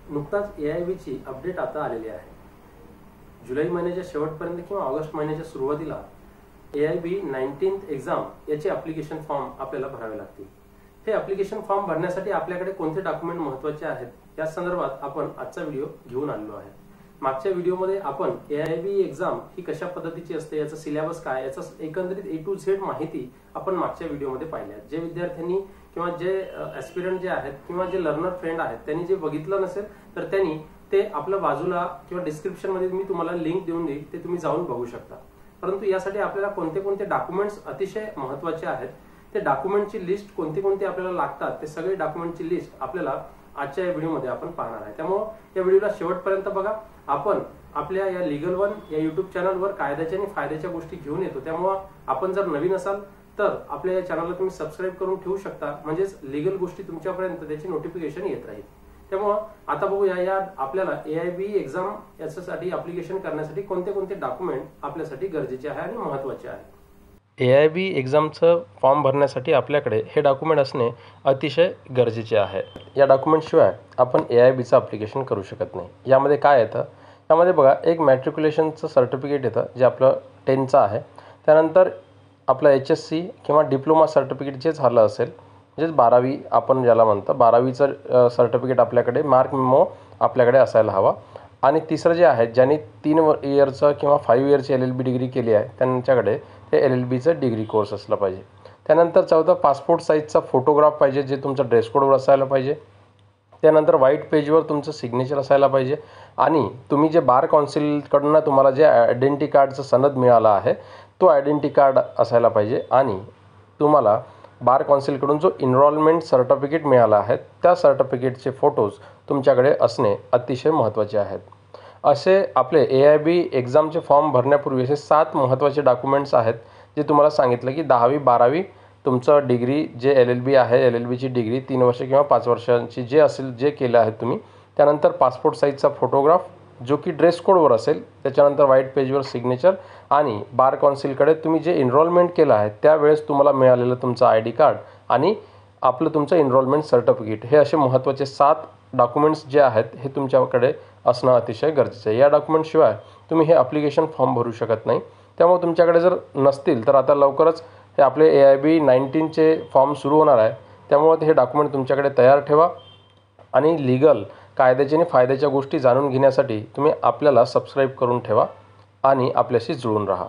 नुकताच AIB update आता आलेली आहे। जुलै महिन्याच्या शेवटपर्यंत किंवा ऑगस्ट महिन्याच्या सुरुवातीला AIB 19th एक्झाम याचे ॲप्लिकेशन फॉर्म आपल्याला भरावे लागतील। हे ॲप्लिकेशन फॉर्म भरण्यासाठी आपल्याकडे कोणते डॉक्युमेंट महत्त्वाचे आहेत या संदर्भात आपण आजचा व्हिडिओ घेऊन आलेलो आहे। मागच्या व्हिडिओमध्ये आपण AIB एक्झाम ही कशा पद्धतीची असते, याचा सिलेबस काय, याचा एकंदरीत A to Z माहिती आपण मागच्या व्हिडिओमध्ये पाहिली आहे। जे विद्यार्थ्यांनी किंवा जे ॲस्पिरंट जे आहेत किंवा जे लर्नर फ्रेंड आहेत त्यांनी जे बघितलं नसेल तर त्यांनी ते आपल्या बाजूला किंवा डिस्क्रिप्शन मध्ये मी तुम्हाला लिंक देऊन देईल, ते तुम्ही जाऊन बघू शकता। परंतु यासाठी आपल्याला कोणते कोणते डॉक्युमेंट्स अतिशय महत्त्वाचे आहेत, ते डॉक्युमेंटची लिस्ट कोणते कोणते आपल्याला लागतात, ते सगळे डॉक्युमेंटची लिस्ट आपल्याला आजच्या या व्हिडिओमध्ये आपण पाहणार आहे। त्यामुळे या व्हिडिओला शेवटपर्यंत बघा। आपण आपल्या या लीगल वन या YouTube चॅनलवर कायद्याच्या आणि फायद्याच्या गोष्टी घेऊन येतो, त्यामुळे आपण जर नवीन असाल तर आपल्या या चॅनलला तुम्ही सबस्क्राइब करून ठेवू शकता, म्हणजेच लीगल गोष्टी तुमच्यापर्यंत त्याची नोटिफिकेशन येत राहील। त्यामुळे आता बघूया या आपल्याला AIB एक्झाम याच्यासाठी ॲप्लिकेशन करण्यासाठी कोणते कोणते डॉक्युमेंट आपल्यासाठी गरजेचे आहे आणि महत्त्वाचे आहे। AIB एक्झामचं फॉर्म भरण्यासाठी आपल्याकडे हे डॉक्युमेंट असणे अतिशय गरजेचे आहे। या डॉक्युमेंटशिवाय आपण AIBचं ॲप्लिकेशन करू शकत नाही। यामध्ये काय येतं, यामध्ये बघा एक मॅट्रिक्युलेशनचं सर्टिफिकेट येतं जे आपलं 10चं आहे। त्यानंतर आपलं HSC किंवा डिप्लोमा सर्टिफिकेट जे झालं असेल, म्हणजेच 12वी आपण ज्याला म्हणतो, 12वीचं सर्टिफिकेट आपल्याकडे, मार्क मेमो आपल्याकडे असायला हवा। आणि तिसरं जे आहे, ज्यांनी 3 इयरचं किंवा 5 इयरची LLB डिग्री केली आहे त्यांच्याकडे ते LLBचं डिग्री कोर्स असलं पाहिजे। त्यानंतर चौथं पासपोर्ट साईजचा फोटोग्राफ पाहिजे जे तुमचा ड्रेस कोडवर असायला पाहिजे। त्यानंतर व्हाईट पेजवर तुमचं सिग्नेचर असायला पाहिजे। आणि तुम्ही जे बार काउन्सिलकडून तुम्हाला जे आयडेंटिटी कार्डचं सनद मिळाला आहे तो आयडेंटिटी कार्ड असायला पाहिजे। आणि तुम्हाला बार काउन्सिलकडून जो एनरोलमेंट सर्टिफिकेट मिळाला आहे त्या सर्टिफिकेटचे फोटोज तुमच्याकडे असणे अतिशय महत्त्वाचे आहेत। असे आपले AIB एक्झामचे फॉर्म भरण्यापूर्वी असे 7 महत्त्वाचे डॉक्युमेंट्स आहेत जे तुम्हाला सांगितलं की 10वी 12वी तुमचं डिग्री जे LLB आहे, LLBची डिग्री 3 वर्ष किंवा 5 वर्षांची जे असेल, जे केलं आहे तुम्ही। त्यानंतर पासपोर्ट साईजचा फोटोग्राफ जो की ड्रेस कोडवर असेल, त्याच्यानंतर व्हाईट पेजवर सिग्नेचर आणि बार काउन्सिलकडे तुम्ही जे एनरोलमेंट केलं आहे त्यावेळेस तुम्हाला मिळालेलं तुमचं ID कार्ड आणि आपलं तुमचं एनरोलमेंट सर्टिफिकेट, हे असे महत्त्वाचे 7 डॉक्युमेंट्स जे आहेत हे तुमच्याकडे असणं अतिशय गरजेचं आहे। या डॉक्युमेंटशिवाय तुम्ही हे ॲप्लिकेशन फॉर्म भरू शकत नाही। त्यामुळे तुमच्याकडे जर नसतील तर आता लवकरच हे आपले AIB 19चे फॉर्म सुरू होणार आहे, त्यामुळे हे डॉक्युमेंट तुमच्याकडे तयार ठेवा। आणि लीगल कायद्याच्या आणि फायद्याच्या गोष्टी जाणून घेण्यासाठी तुम्ही आपल्याला सबस्क्राईब करून ठेवा आणि आपल्याशी जुळून राहा।